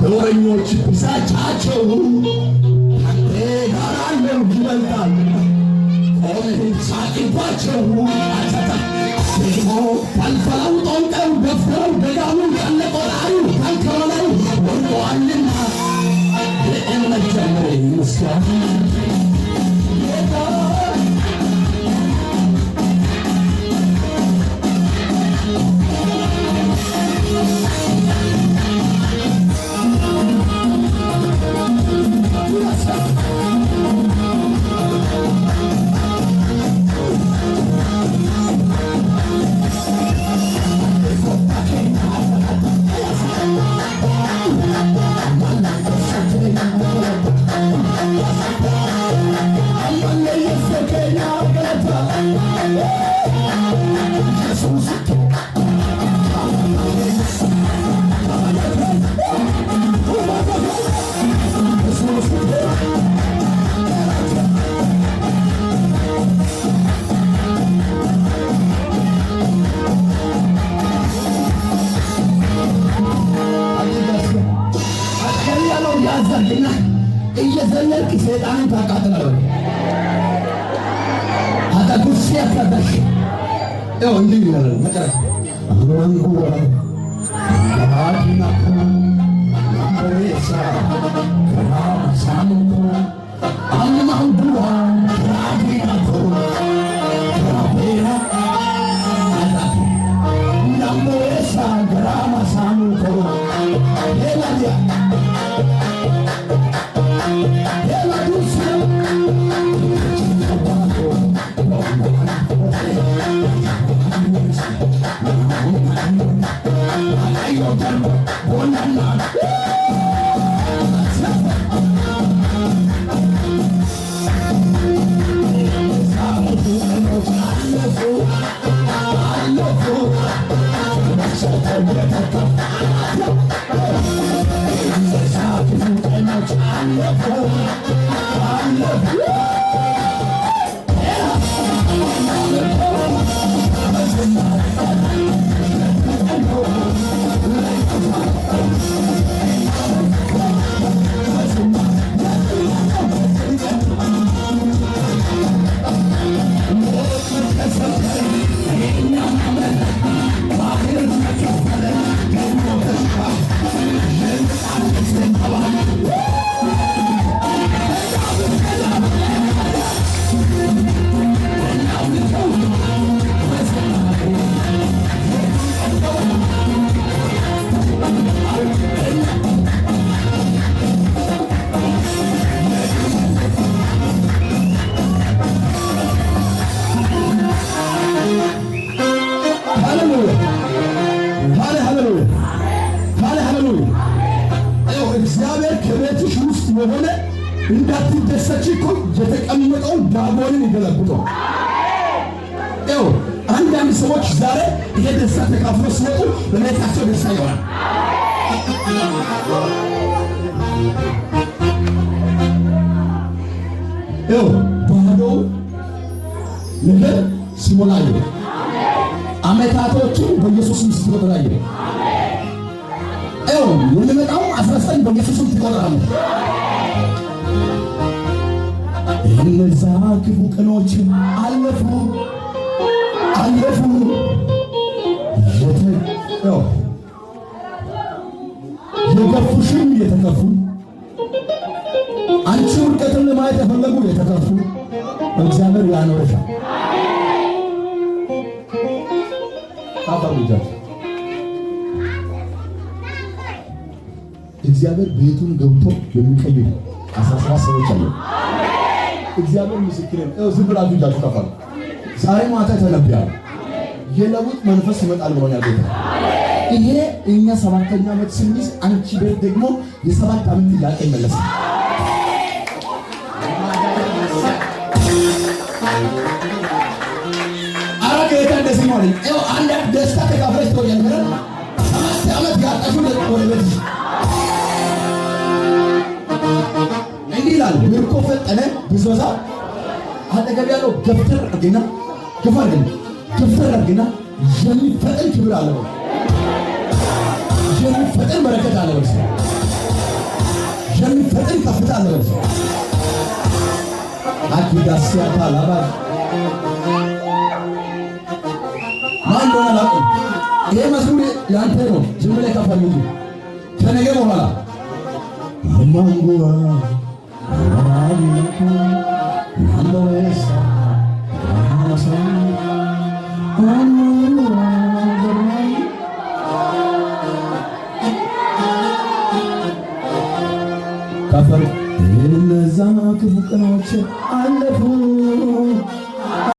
በወሬኞች ብዛቻቸው አንተ ጋር አለው ይበልጣል። ሳቂባቸው አተታ ደግሞ ፈልፈለው ጠንቀው ደፍረው ደጋሙ ቀለቆላዩ ታንከበላዩ ወርቀዋልና ለእምነት ጀምሬ ምስጋና ያዛልና እየዘለልክ ሰይጣንን ታቃጥላለህ። አታኩስ ያታዳሽ ያው እንዲህ ይላል መጨረሻ አንጉ አዲና በሬሳ ሳሙኑ አንማንዱዋ አዲና ተራቤራ አላቲ ናሞሳ ግራማ ሳሙኑ ሄላዲያ የሆነ እንዳትደሰች እኮ የተቀመጠውን ዳቦንን ይገለብጠው። ይኸው አንዳንድ ሰዎች ዛሬ ይሄ ደስታ ተካፍሎ ሲወጡ በቤታቸው ደስታ ይሆናል። ይኸው ባዶ ነገር ሲሞላ ይኸው ዓመታቶቹ በኢየሱስ ምስል ተቆጠራዩ። ይኸው የሚመጣው 19 በኢየሱስ ትቆጠራለህ። እነዛ ክፉ ቀኖች አለፉ አለፉ። የገፉሽም የተከፉ አንቺ ውድቀትን ለማየት የፈለጉ የተከፉ እግዚአብሔር ያኖርሻል። ታባሩጃት እግዚአብሔር ቤቱን ገብቶ የሚቀይር 17 ሰዎች አሉ። እግዚአብሔር ምስክሬን ዝም ብላችሁ እጃችሁ ከፋሉ። ዛሬ ማታ ተነብያለሁ። የለውጥ መንፈስ ይመጣል ብሎኛል ጌታ። ይሄ እኛ 7ኛ ዓመት ስንይዝ አንቺ ቤት ደግሞ የ7 ዓመት ጥያቄ ይመለሳል። አረ ጌታ እንደዚህ ነው አለኝ። አንድ ደስታ ተካፍለሽ ትቆያለሽ። 7 ዓመት ያጣሽው ወደ ቤት እንዲህ ይላል። ምርኮ ፈጠነ ብዝበዛ አጠገብ ያለው ገፍተር አድርግና ገፍተር አድርግና የሚፈጠን ክብር አለ፣ የሚፈጠን በረከት አለ፣ የሚፈጠን ከፍታ አለ። አኪዳሲያታ ላባሽ ማን እንደሆነ አላውቅም። ይሄ መዝሙር ያንተ ነው። ዝም ብለህ ከፈል እንጂ ከነገ በኋላ ማንጎራ ከፈር እነዛ ክፉ ቀኖች አለፉ